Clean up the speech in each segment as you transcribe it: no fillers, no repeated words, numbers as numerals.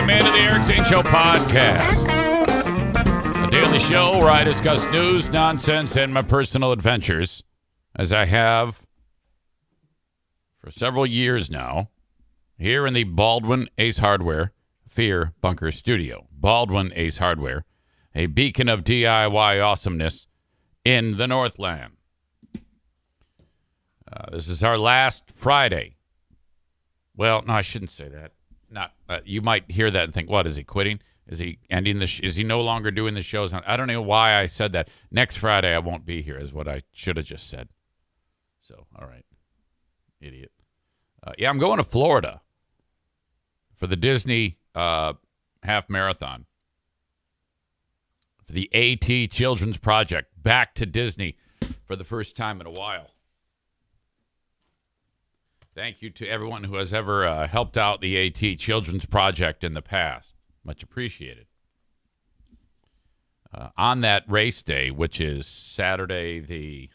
Welcome into the Eric Zane Show podcast, a daily show where I discuss news, nonsense, and my personal adventures, as I have for several years now, here in the Baldwin Ace Hardware Fear Bunker Studio. Baldwin Ace Hardware, a beacon of DIY awesomeness in the Northland. This is our last Friday. Well, no, I shouldn't say that. Not you might hear that and think, what, is he quitting? Is he ending the is he no longer doing the shows? I don't know why I said that. Next Friday I won't be here is what I should have just said. So, all right. Idiot. Yeah, I'm going to Florida for the Disney half marathon. For the AT Children's Project. Back to Disney for the first time in a while. Thank you to everyone who has ever helped out the AT Children's Project in the past. Much appreciated. On that race day, which is Saturday the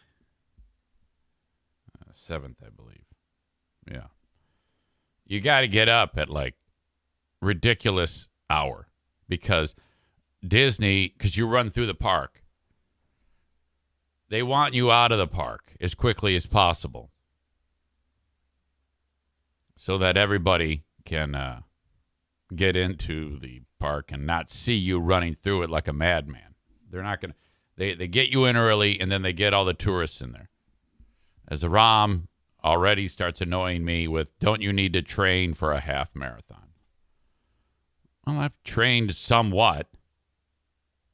7th, I believe. Yeah. You got to get up at like ridiculous hour because Disney, because you run through the park, they want you out of the park as quickly as possible, so that everybody can get into the park and not see you running through it like a madman. They're not going to. They get you in early, and then they get all the tourists in there. As the ROM already starts annoying me with, don't you need to train for a half marathon? Well, I've trained somewhat.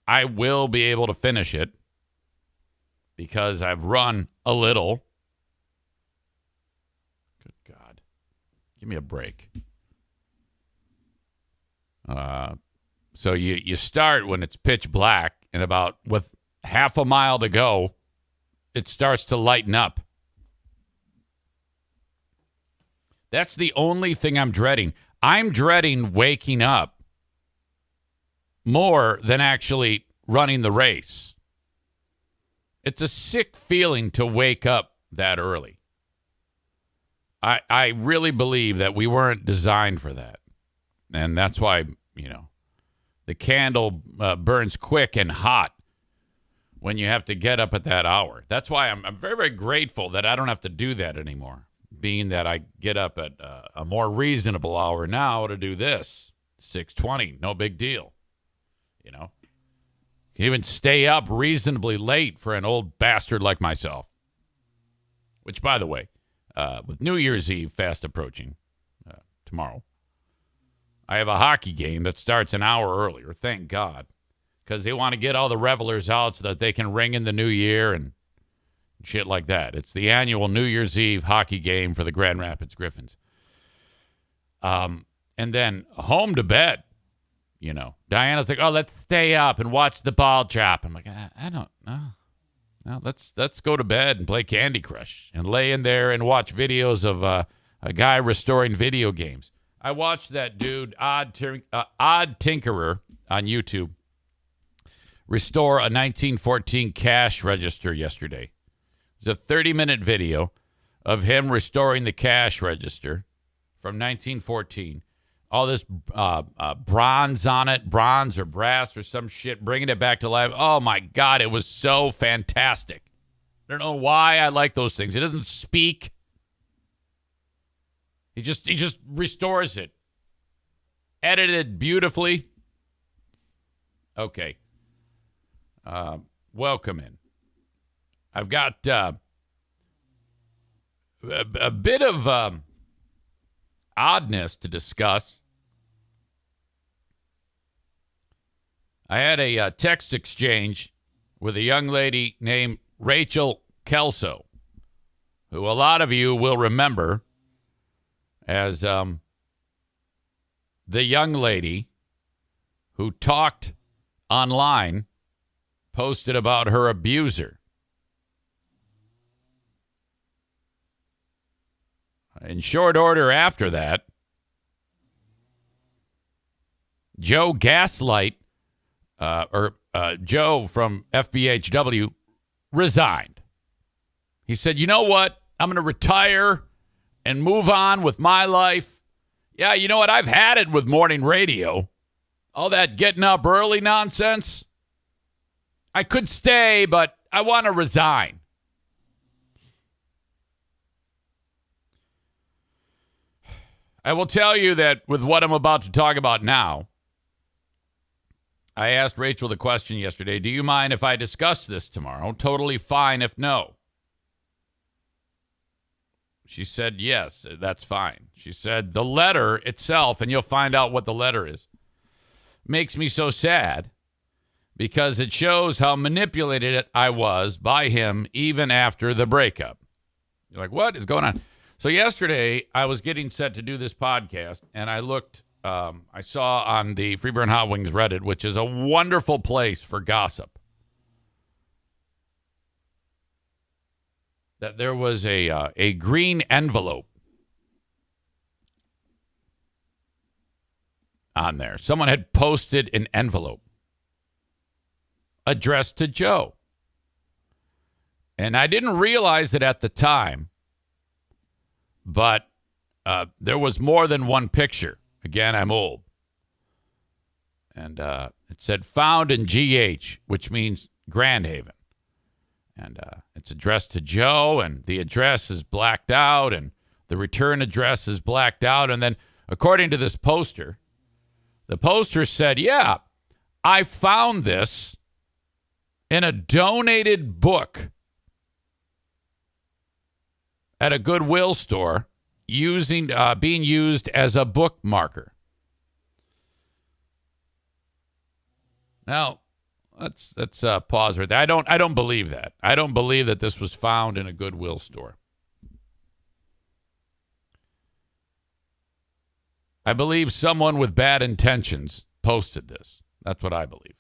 I will be able to finish it because I've run a little. Give me a break. So you start when it's pitch black, and about with half a mile to go, it starts to lighten up. That's the only thing I'm dreading. I'm dreading waking up more than actually running the race. It's a sick feeling to wake up that early. I really believe that we weren't designed for that. And that's why, the candle burns quick and hot when you have to get up at that hour. That's why I'm very, very grateful that I don't have to do that anymore, being that I get up at a more reasonable hour now to do this. 6:20, no big deal. You can even stay up reasonably late for an old bastard like myself. Which, by the way, with New Year's Eve fast approaching tomorrow, I have a hockey game that starts an hour earlier, thank God, because they want to get all the revelers out so that they can ring in the new year and shit like that. It's the annual New Year's Eve hockey game for the Grand Rapids Griffins. And then home to bed, Diana's like, oh, let's stay up and watch the ball drop. I'm like, I don't know. Now let's go to bed and play Candy Crush and lay in there and watch videos of a guy restoring video games. I watched that dude, Odd Tinkerer, on YouTube restore a 1914 cash register yesterday. It's a 30-minute video of him restoring the cash register from 1914. All this bronze on it, bronze or brass or some shit, bringing it back to life. Oh, my God, it was so fantastic. I don't know why I like those things. It doesn't speak. He just restores it. Edited beautifully. Okay. Welcome in. I've got a bit of oddness to discuss. I had a text exchange with a young lady named Rachel Kelso, who a lot of you will remember as the young lady who talked online, posted about her abuser. In short order after that, Joe Gasslight, Joe from FBHW, resigned. He said, you know what? I'm going to retire and move on with my life Yeah, you know what? I've had it with morning radio. All that getting up early nonsense. I could stay, but I want to resign. I will tell you that with what I'm about to talk about now, I asked Rachel the question yesterday, do you mind if I discuss this tomorrow? Totally fine if no. She said, yes, that's fine. She said, the letter itself, and you'll find out what the letter is, makes me so sad because it shows how manipulated I was by him even after the breakup. You're like, what is going on? So yesterday, I was getting set to do this podcast, and I looked, I saw on the Freeburn Hot Wings Reddit, which is a wonderful place for gossip, that there was a green envelope on there. Someone had posted an envelope addressed to Joe. And I didn't realize it at the time, but there was more than one picture. Again, I'm old. And it said found in GH, which means Grand Haven. And it's addressed to Joe, and the address is blacked out, and the return address is blacked out. And then, according to this poster, the poster said, yeah, I found this in a donated book at a Goodwill store being used as a bookmarker. Now, let's pause right there. I don't believe that. I don't believe that this was found in a Goodwill store. I believe someone with bad intentions posted this. That's what I believe.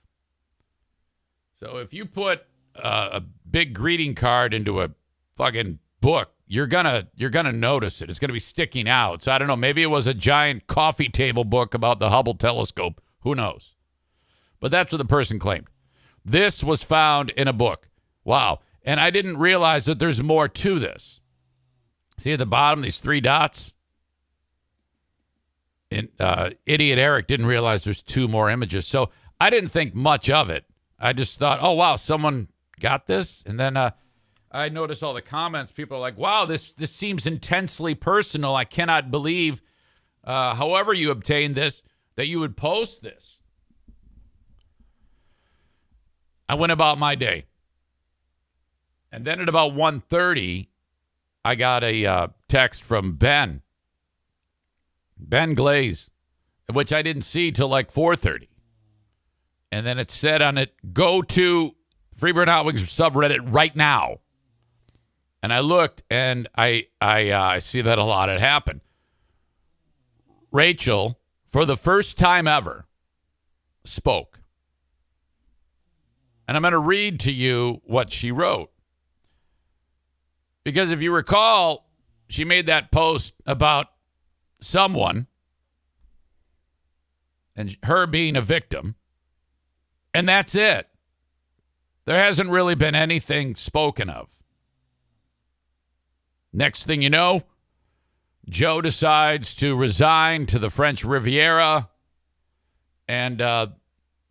So if you put a big greeting card into a fucking book, you're gonna notice it. It's gonna be sticking out. So I don't know. Maybe it was a giant coffee table book about the Hubble telescope. Who knows? But that's what the person claimed. This was found in a book. Wow. And I didn't realize that there's more to this. See at the bottom, these 3 dots? And Idiot Eric didn't realize there's 2 more images. So I didn't think much of it. I just thought, oh, wow, someone got this? And then I noticed all the comments. People are like, wow, this seems intensely personal. I cannot believe, however you obtained this, that you would post this. I went about my day. And then at about 1:30, I got a text from Ben Glaze, which I didn't see till like 4:30. And then it said on it, go to Freeburn Hot Wings subreddit right now. And I looked, and I see that a lot had happened. Rachel, for the first time ever, spoke. And I'm going to read to you what she wrote. Because if you recall, she made that post about someone and her being a victim. And that's it. There hasn't really been anything spoken of. Next thing you know, Joe decides to resign to the French Riviera. And,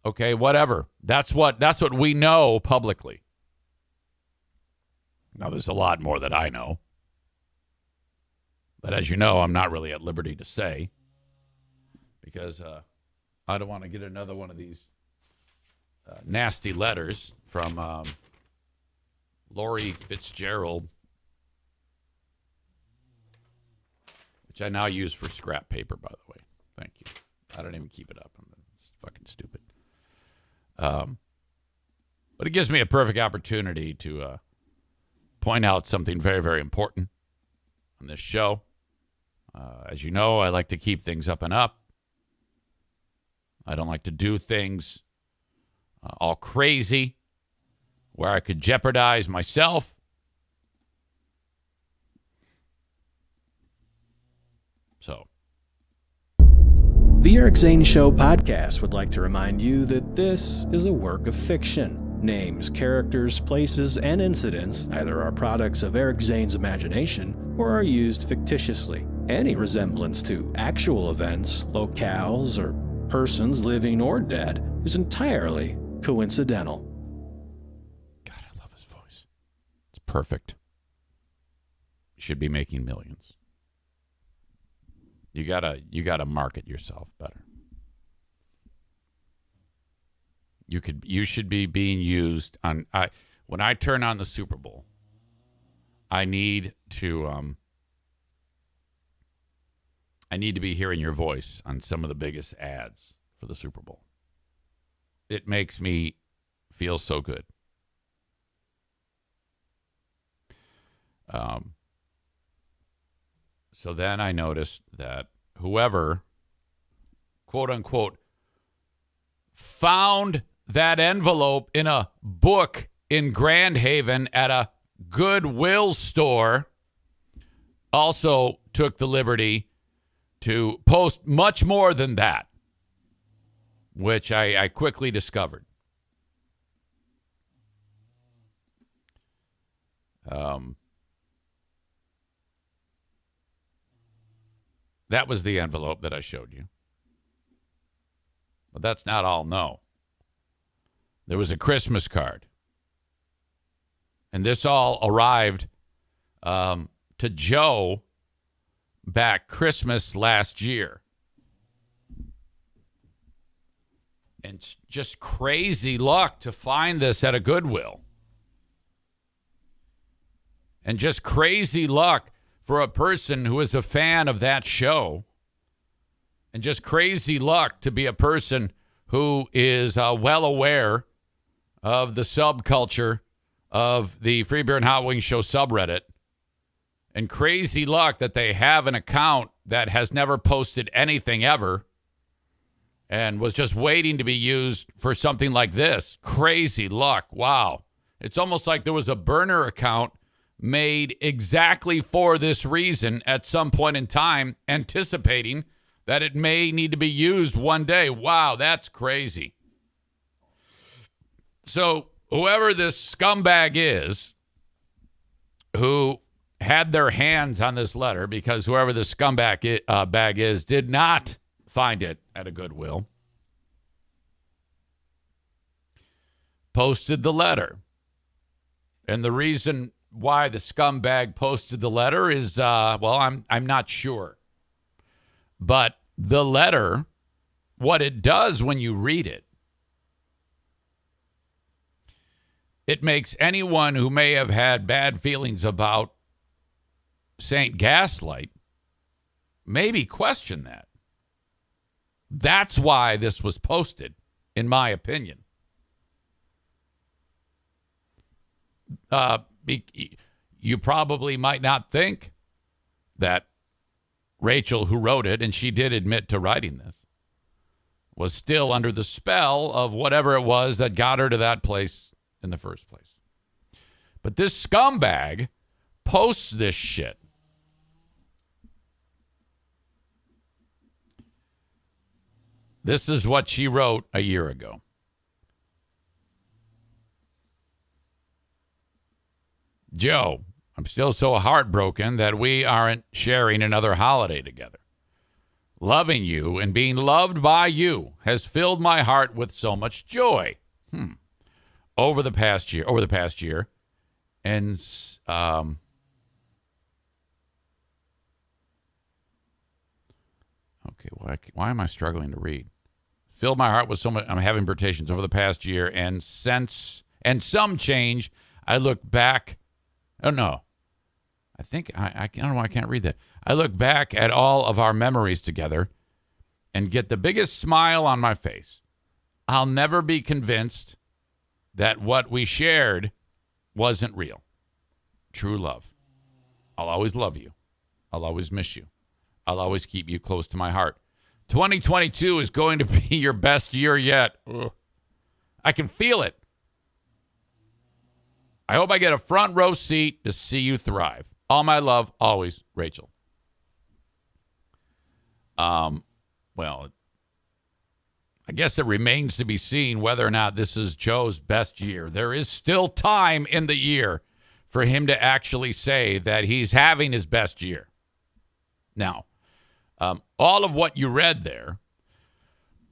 okay, whatever. That's what we know publicly. Now, there's a lot more that I know. But as you know, I'm not really at liberty to say. Because I don't want to get another one of these nasty letters from Lori Fitzgerald, which I now use for scrap paper, by the way. Thank you. I don't even keep it up. It's fucking stupid. But it gives me a perfect opportunity to point out something very, very important on this show. As you know, I like to keep things up and up. I don't like to do things all crazy where I could jeopardize myself. So, The Eric Zane Show podcast would like to remind you that this is a work of fiction. Names, characters, places, and incidents either are products of Eric Zane's imagination or are used fictitiously. Any resemblance to actual events, locales, or persons living or dead is entirely coincidental. God, I love his voice. It's perfect. Should be making millions. You gotta market yourself better. You should be being used on. When I turn on the Super Bowl, I need to be hearing your voice on some of the biggest ads for the Super Bowl. It makes me feel so good. So then I noticed that whoever, quote unquote, found that envelope in a book in Grand Haven at a Goodwill store also took the liberty to post much more than that, which I quickly discovered. That was the envelope that I showed you. But that's not all, no. There was a Christmas card. And this all arrived to Joe back Christmas last year. And it's just crazy luck to find this at a Goodwill. And just crazy luck for a person who is a fan of that show. And just crazy luck to be a person who is well aware of the subculture of the Free Beer and Hot Wings Show subreddit. And crazy luck that they have an account that has never posted anything ever and was just waiting to be used for something like this. Crazy luck. Wow. It's almost like there was a burner account made exactly for this reason at some point in time, anticipating that it may need to be used one day. Wow, that's crazy. So whoever this scumbag is who had their hands on this letter, because whoever the scumbag bag is did not find it at a Goodwill, posted the letter. And the reason why the scumbag posted the letter is, I'm not sure. But the letter, what it does when you read it, it makes anyone who may have had bad feelings about St. Gaslight maybe question that. That's why this was posted, in my opinion. You probably might not think that Rachel, who wrote it, and she did admit to writing this, was still under the spell of whatever it was that got her to that place in the first place. But this scumbag posts this shit. This is what she wrote a year ago. Joe, I'm still so heartbroken that we aren't sharing another holiday together. Loving you and being loved by you has filled my heart with so much joy. Over the past year. And okay, why am I struggling to read? Filled my heart with so much. I'm having irritations over the past year, and some change. I look back. Oh no, I think I don't know why I can't read that. I look back at all of our memories together, and get the biggest smile on my face. I'll never be convinced that what we shared wasn't real. True love. I'll always love you. I'll always miss you. I'll always keep you close to my heart. 2022 is going to be your best year yet. Ugh. I can feel it. I hope I get a front row seat to see you thrive. All my love, always, Rachel. Well, I guess it remains to be seen whether or not this is Joe's best year. There is still time in the year for him to actually say that he's having his best year. Now, all of what you read there,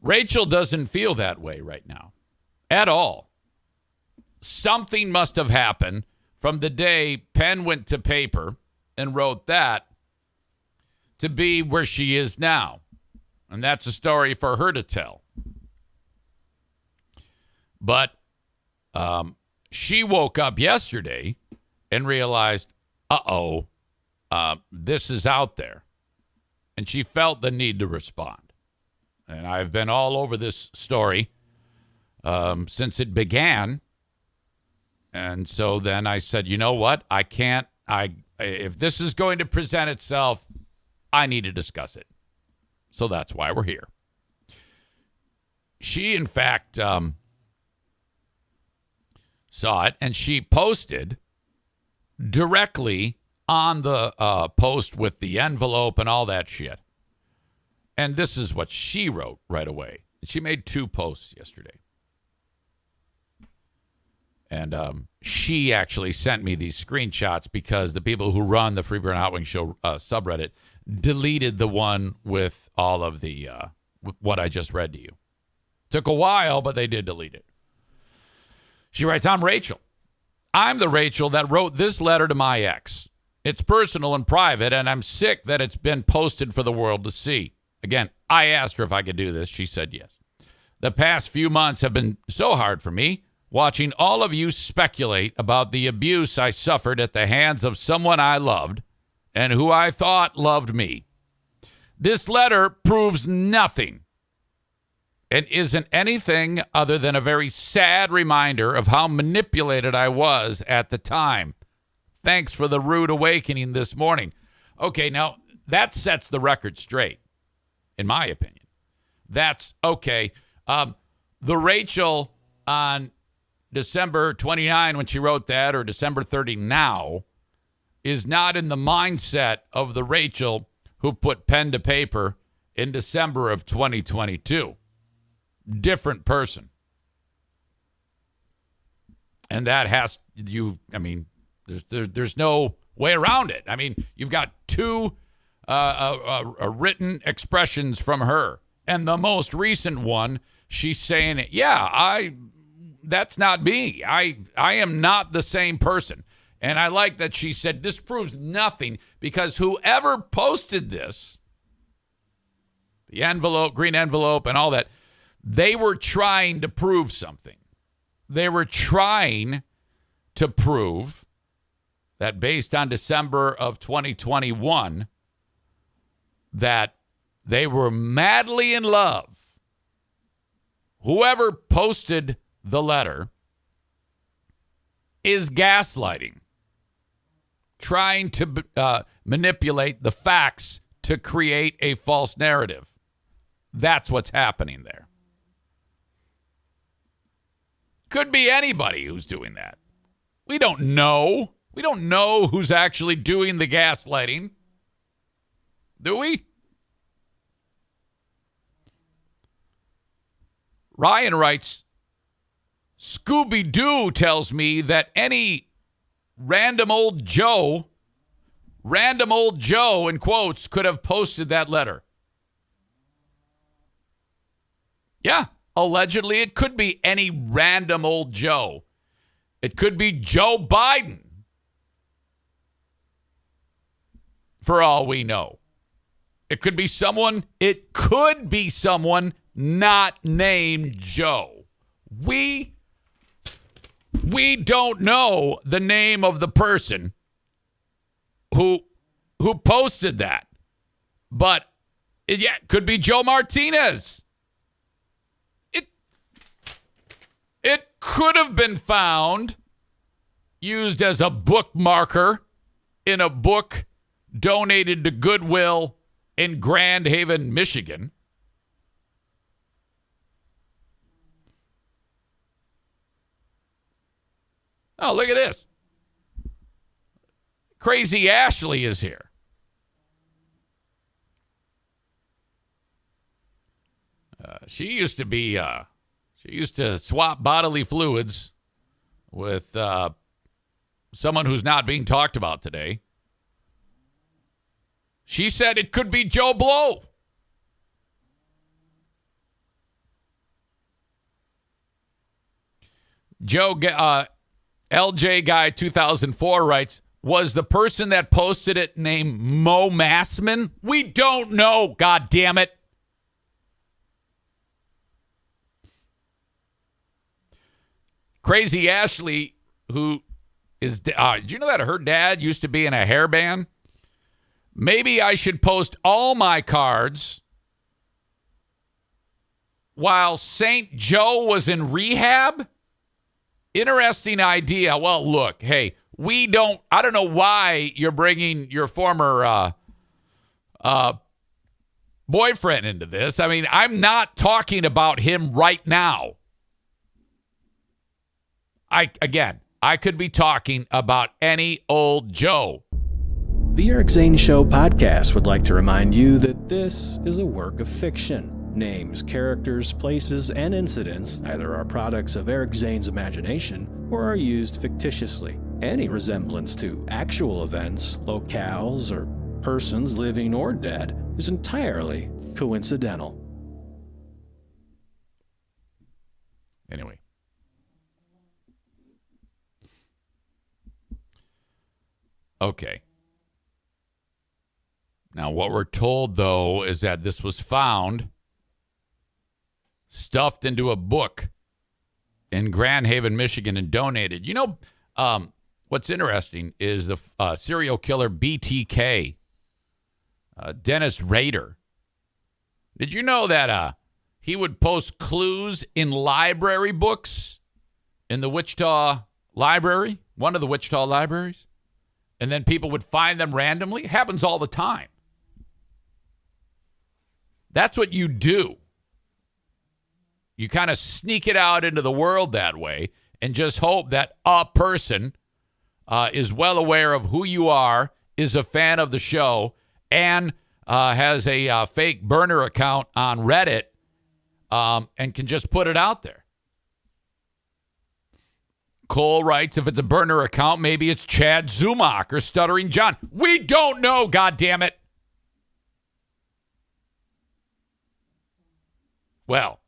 Rachel doesn't feel that way right now at all. Something must have happened from the day pen went to paper and wrote that to be where she is now. And that's a story for her to tell. But she woke up yesterday and realized, this is out there. And she felt the need to respond. And I've been all over this story since it began. And so then I said, you know what? If this is going to present itself, I need to discuss it. So that's why we're here. She, in fact, saw it, and she posted directly on the post with the envelope and all that shit. And this is what she wrote right away. She made 2 posts yesterday. And she actually sent me these screenshots because the people who run the Freeburn Hot Wing Show subreddit deleted the one with all of the what I just read to you. Took a while, but they did delete it. She writes, I'm Rachel. I'm the Rachel that wrote this letter to my ex. It's personal and private, and I'm sick that it's been posted for the world to see. Again, I asked her if I could do this. She said yes. The past few months have been so hard for me, watching all of you speculate about the abuse I suffered at the hands of someone I loved and who I thought loved me. This letter proves nothing and isn't anything other than a very sad reminder of how manipulated I was at the time. Thanks for the rude awakening this morning. Okay, now that sets the record straight, in my opinion. That's okay. The Rachel on December 29 when she wrote that, or December 30 now, is not in the mindset of the Rachel who put pen to paper in December of 2022. Different person. And that has there's no way around it. I mean, you've got 2 written expressions from her. And the most recent one, she's saying, that's not me. I am not the same person. And I like that she said, this proves nothing, because whoever posted this, the envelope, green envelope, and all that, they were trying to prove something. They were trying to prove that based on December of 2021, that they were madly in love. Whoever posted the letter is gaslighting, trying to manipulate the facts to create a false narrative. That's what's happening there. Could be anybody who's doing that. We don't know. We don't know who's actually doing the gaslighting. Do we? Ryan writes, Scooby-Doo tells me that any random old Joe, in quotes, could have posted that letter. Yeah, allegedly it could be any random old Joe. It could be Joe Biden, for all we know. It could be someone not named Joe. We don't know the name of the person who posted that. But it could be Joe Martinez. It could have been found, used as a bookmarker in a book donated to Goodwill in Grand Haven, Michigan. Oh, look at this. Crazy Ashley is here. She used to swap bodily fluids with someone who's not being talked about today. She said it could be Joe Blow. LJ Guy 2004 writes, was the person that posted it named Mo Massman? We don't know, God damn it. Crazy Ashley, who is, do you know that her dad used to be in a hair band? Maybe I should post all my cards while St. Joe was in rehab? Interesting idea. Well, look, hey, I don't know why you're bringing your former boyfriend into this. I mean, I'm not talking about him right now. I could be talking about any old Joe. The Eric Zane Show podcast would like to remind you that this is a work of fiction. Names, characters, places, and incidents either are products of Eric Zane's imagination or are used fictitiously. Any resemblance to actual events, locales, or persons living or dead is entirely coincidental. Anyway. Okay. Now, what we're told, though, is that this was found stuffed into a book in Grand Haven, Michigan, and donated. You know, what's interesting is the serial killer BTK, Dennis Rader. Did you know that he would post clues in library books in the Wichita Library, one of the Wichita libraries? And then people would find them randomly. It happens all the time. That's what you do. You kind of sneak it out into the world that way and just hope that a person is well aware of who you are, is a fan of the show, and has a fake burner account on Reddit and can just put it out there. Cole writes, if it's a burner account, maybe it's Chad Zumach or Stuttering John. We don't know, goddammit. Well,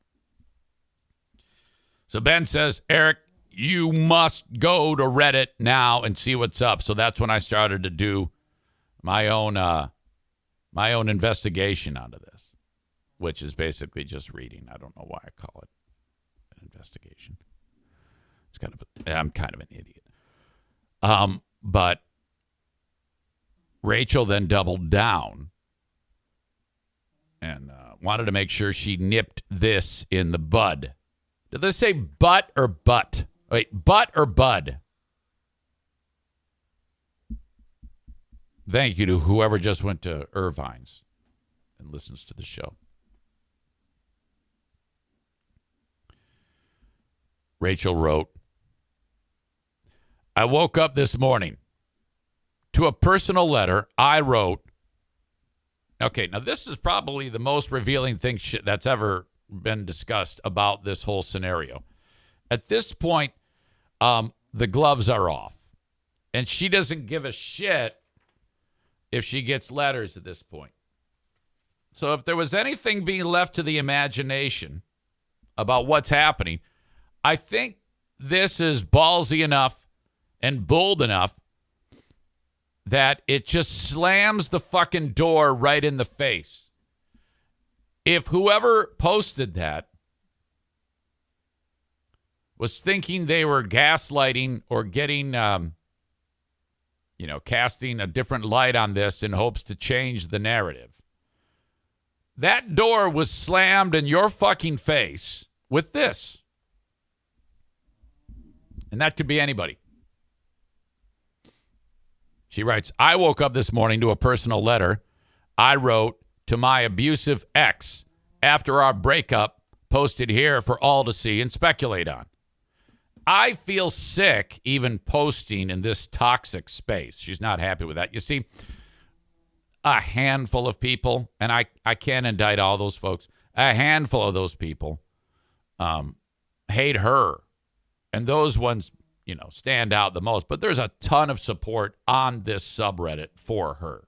so Ben says, Eric, you must go to Reddit now and see what's up. So that's when I started to do my own investigation onto this, which is basically just reading. I don't know why I call it an investigation. I'm kind of an idiot. But Rachel then doubled down and wanted to make sure she nipped this in the bud. Did they say butt or butt? Wait, butt or bud? Thank you to whoever just went to Irvine's and listens to the show. Rachel wrote, I woke up this morning to a personal letter I wrote. Okay, now this is probably the most revealing thing that's ever been discussed about this whole scenario. At this point, the gloves are off. And she doesn't give a shit if she gets letters at this point. So if there was anything being left to the imagination about what's happening, I think this is ballsy enough and bold enough that it just slams the fucking door right in the face. If whoever posted that was thinking they were gaslighting or getting, casting a different light on this in hopes to change the narrative, that door was slammed in your fucking face with this. And that could be anybody. She writes, I woke up this morning to a personal letter I wrote to my abusive ex after our breakup, posted here for all to see and speculate on. I feel sick even posting in this toxic space. She's not happy with that. You see, a handful of people, and I can't indict all those folks, a handful of those people hate her. And those ones, stand out the most. But there's a ton of support on this subreddit for her.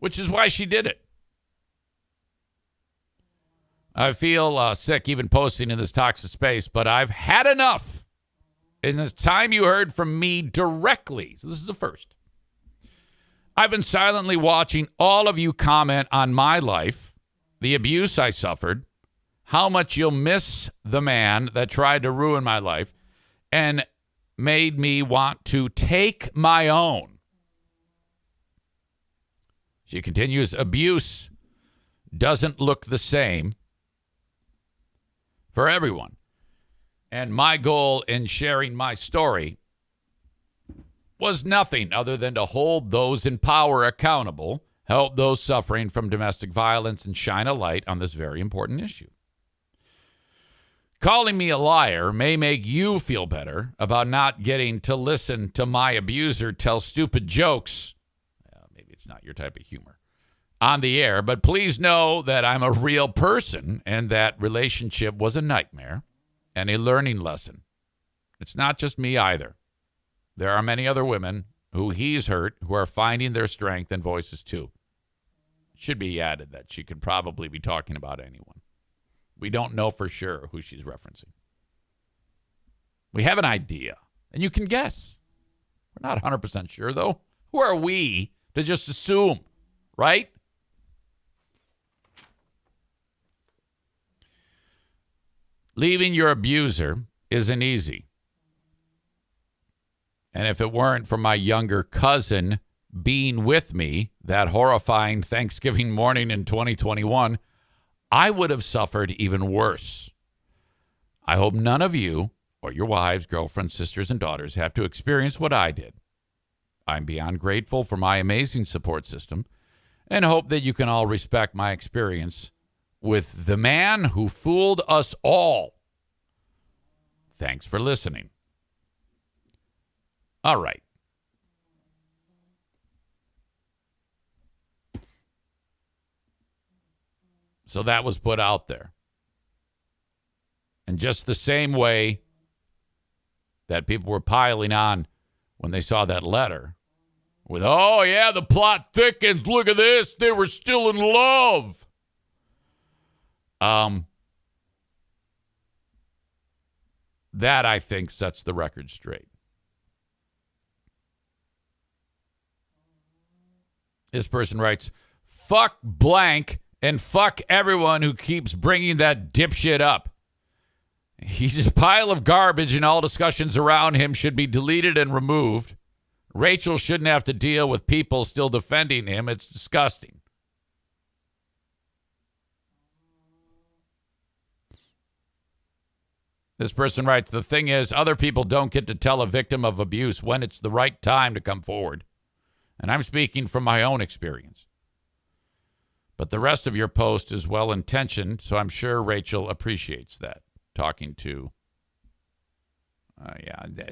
which is why she did it. I feel sick even posting in this toxic space, but I've had enough. In the time you heard from me directly, so this is the first, I've been silently watching all of you comment on my life, the abuse I suffered, how much you'll miss the man that tried to ruin my life, and made me want to take my own. She continues, abuse doesn't look the same for everyone. And my goal in sharing my story was nothing other than to hold those in power accountable, help those suffering from domestic violence, and shine a light on this very important issue. Calling me a liar may make you feel better about not getting to listen to my abuser tell stupid jokes. Well, maybe it's not your type of humor on the air, but please know that I'm a real person and that relationship was a nightmare and a learning lesson. It's not just me either. There are many other women who he's hurt who are finding their strength and voices too. It should be added that she could probably be talking about anyone. We don't know for sure who she's referencing. We have an idea, and you can guess. We're not 100% sure, though. Who are we to just assume, right? Leaving your abuser isn't easy. And if it weren't for my younger cousin being with me that horrifying Thanksgiving morning in 2021, I would have suffered even worse. I hope none of you or your wives, girlfriends, sisters, and daughters have to experience what I did. I'm beyond grateful for my amazing support system and hope that you can all respect my experience with the man who fooled us all. Thanks for listening. All right. So that was put out there. And just the same way that people were piling on when they saw that letter with, oh, yeah, the plot thickens. Look at this. They were still in love. That, I think, sets the record straight. This person writes, fuck blank and fuck everyone who keeps bringing that dipshit up. He's a pile of garbage and all discussions around him should be deleted and removed. Rachel shouldn't have to deal with people still defending him. It's disgusting. This person writes, the thing is, other people don't get to tell a victim of abuse when it's the right time to come forward. And I'm speaking from my own experience. But the rest of your post is well-intentioned, so I'm sure Rachel appreciates that. Talking to,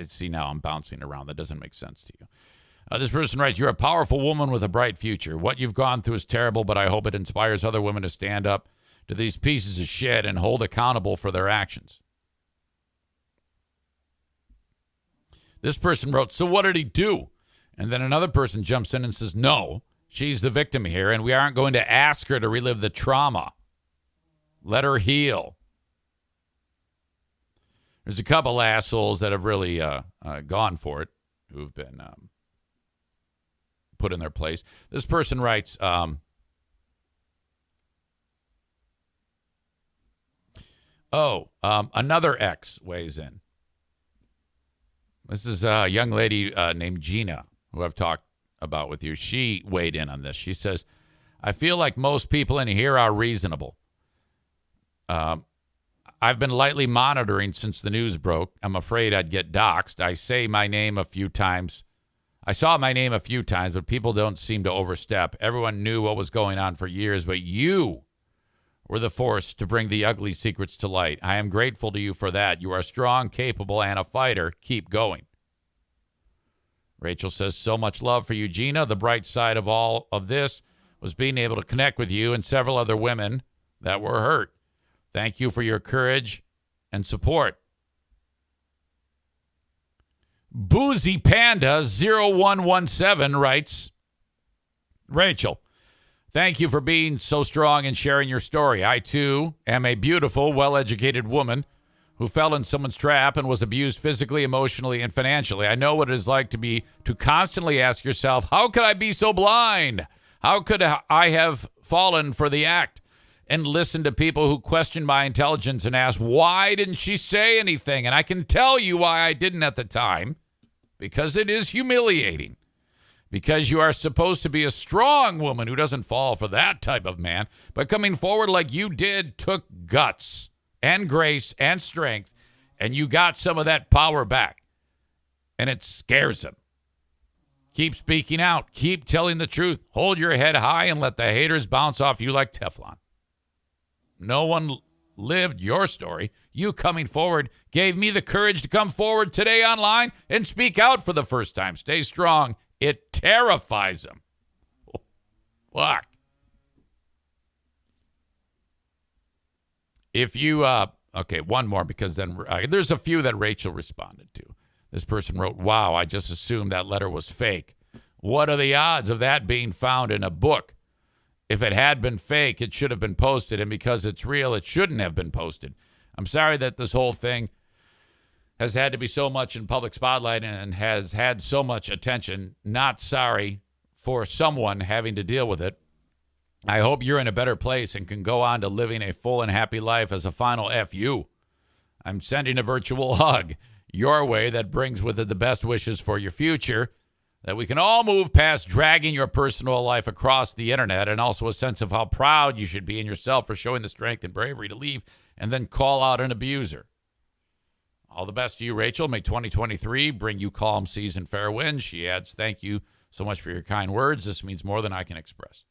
see, now I'm bouncing around. That doesn't make sense to you. This person writes, you're a powerful woman with a bright future. What you've gone through is terrible, but I hope it inspires other women to stand up to these pieces of shit and hold accountable for their actions. This person wrote, so what did he do? And then another person jumps in and says, no, she's the victim here, and we aren't going to ask her to relive the trauma. Let her heal. There's a couple assholes that have really gone for it, who've been put in their place. This person writes, another ex weighs in. This is a young lady named Gina, who I've talked about with you. She weighed in on this. She says, I feel like most people in here are reasonable. I've been lightly monitoring since the news broke. I'm afraid I'd get doxxed. I saw my name a few times, but people don't seem to overstep. Everyone knew what was going on for years, but you were the force to bring the ugly secrets to light. I am grateful to you for that. You are strong, capable, and a fighter. Keep going. Rachel says, so much love for you, Gina. The bright side of all of this was being able to connect with you and several other women that were hurt. Thank you for your courage and support. Boozy Panda 0117 writes, Rachel, Thank you for being so strong and sharing your story. I, too, am a beautiful, well-educated woman who fell in someone's trap and was abused physically, emotionally, and financially. I know what it is like to constantly ask yourself, how could I be so blind? How could I have fallen for the act? And listen to people who question my intelligence and ask, why didn't she say anything? And I can tell you why I didn't at the time, because it is humiliating. Because you are supposed to be a strong woman who doesn't fall for that type of man. But coming forward like you did took guts and grace and strength, and you got some of that power back. And it scares them. Keep speaking out. Keep telling the truth. Hold your head high and let the haters bounce off you like Teflon. No one lived your story. You coming forward gave me the courage to come forward today online and speak out for the first time. Stay strong. It terrifies them. Fuck. If you, okay, one more, because then there's a few that Rachel responded to. This person wrote, wow, I just assumed that letter was fake. What are the odds of that being found in a book? If it had been fake, it should have been posted, and because it's real, it shouldn't have been posted. I'm sorry that this whole thing has had to be so much in public spotlight and has had so much attention. Not sorry for someone having to deal with it. I hope you're in a better place and can go on to living a full and happy life as a final FU. I'm sending a virtual hug your way that brings with it the best wishes for your future, that we can all move past dragging your personal life across the internet, and also a sense of how proud you should be in yourself for showing the strength and bravery to leave and then call out an abuser. All the best to you, Rachel. May 2023 bring you calm seas and fair winds. She adds, thank you so much for your kind words. This means more than I can express.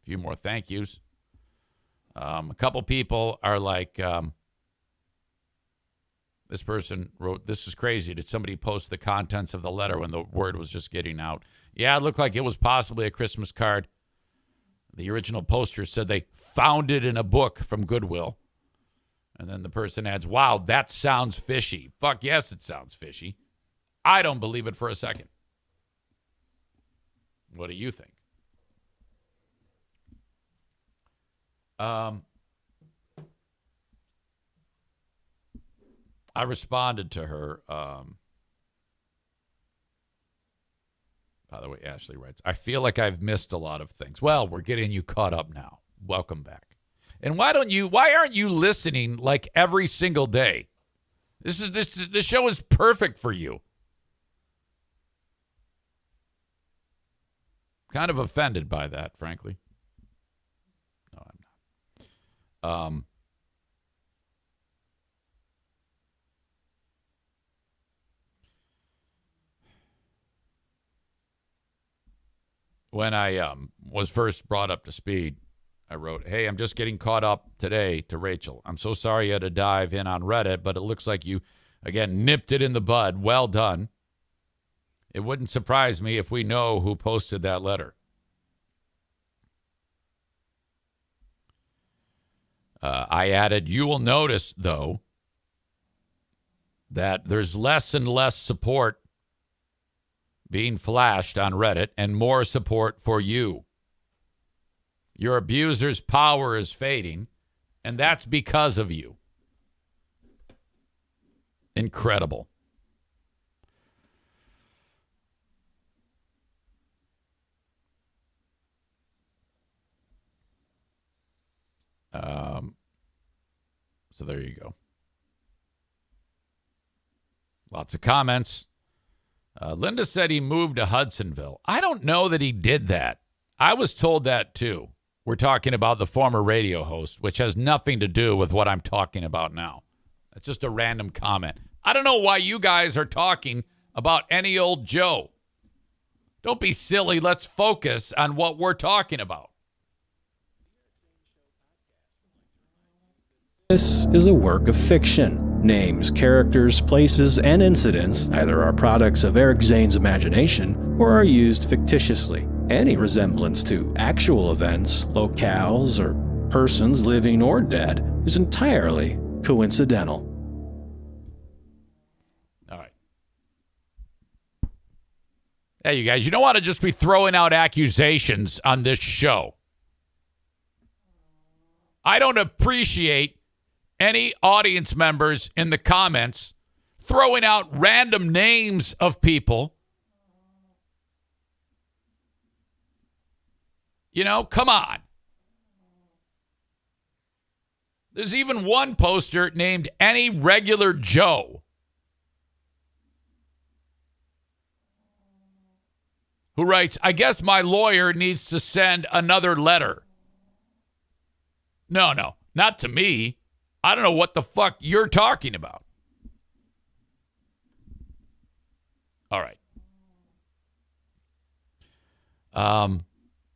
A few more thank yous. A couple people are like, this person wrote, this is crazy. Did somebody post the contents of the letter when the word was just getting out? Yeah, it looked like it was possibly a Christmas card. The original poster said they found it in a book from Goodwill. And then the person adds, wow, that sounds fishy. Fuck yes, it sounds fishy. I don't believe it for a second. What do you think? I responded to her. By the way, Ashley writes, I feel like I've missed a lot of things. Well, we're getting you caught up now. Welcome back. And why aren't you listening like every single day? This show is perfect for you. Kind of offended by that, frankly. No, I'm not. When I was first brought up to speed, I wrote, hey, I'm just getting caught up today to Rachel. I'm so sorry you had to dive in on Reddit, but it looks like you, again, nipped it in the bud. Well done. It wouldn't surprise me if we know who posted that letter. I added, you will notice, though, that there's less and less support being flashed on Reddit and more support for you. Your abuser's power is fading, and that's because of you. Incredible. So there you go. Lots of comments. Linda said he moved to Hudsonville. I don't know that he did that. I was told that too. We're talking about the former radio host, which has nothing to do with what I'm talking about now. It's just a random comment. I don't know why you guys are talking about any old Joe. Don't be silly. Let's focus on what we're talking about. This is a work of fiction. Names, characters, places, and incidents either are products of Eric Zane's imagination or are used fictitiously. Any resemblance to actual events, locales, or persons living or dead is entirely coincidental. All right. Hey, you guys, you don't want to just be throwing out accusations on this show. I don't appreciate any audience members in the comments throwing out random names of people. You know, come on. There's even one poster named Any Regular Joe, who writes, I guess my lawyer needs to send another letter. No, not to me. I don't know what the fuck you're talking about. All right.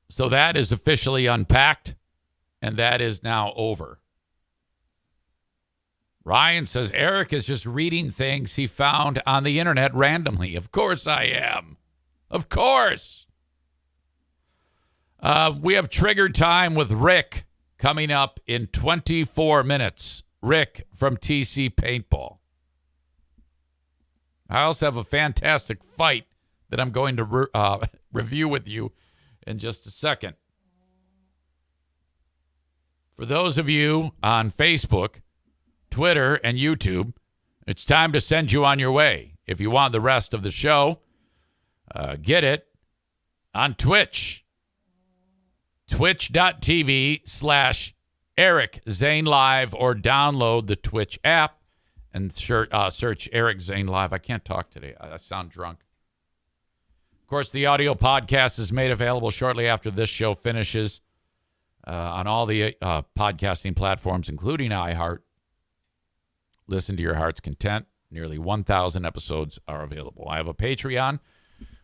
So that is officially unpacked, and that is now over. Ryan says, Eric is just reading things he found on the internet randomly. Of course I am. Of course. We have trigger time with Rick coming up in 24 minutes. Rick from TC Paintball. I also have a fantastic fight that I'm going to review with you in just a second. For those of you on Facebook, Twitter, and YouTube, it's time to send you on your way. If you want the rest of the show, get it on Twitch. Twitch.tv/Eric Zane Live, or download the Twitch app and search Eric Zane Live. I can't talk today. I sound drunk. Of course, the audio podcast is made available shortly after this show finishes on all the podcasting platforms, including iHeart. Listen to your heart's content. Nearly 1,000 episodes are available. I have a Patreon,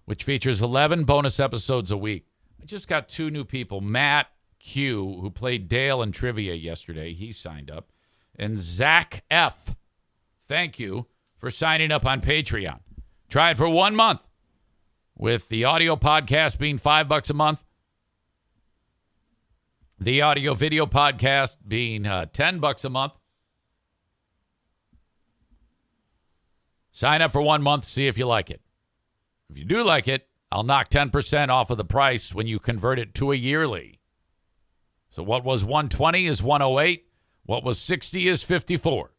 which features 11 bonus episodes a week. I just got 2 new people. Matt Q, who played Dale in trivia yesterday. He signed up. And Zach F. Thank you for signing up on Patreon. Try it for 1 month, with the audio podcast being $5 a month, the audio video podcast being $10 a month. Sign up for 1 month, see if you like it. If you do like it, I'll knock 10% off of the price when you convert it to a yearly. So what was $120 is $108. What was $60 is $54.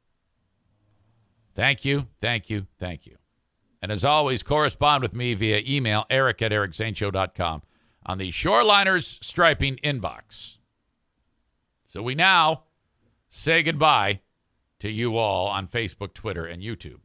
Thank you, thank you, thank you. And as always, correspond with me via email, eric@ericzaneshow.com, on the Shoreliners Striping inbox. So we now say goodbye to you all on Facebook, Twitter, and YouTube.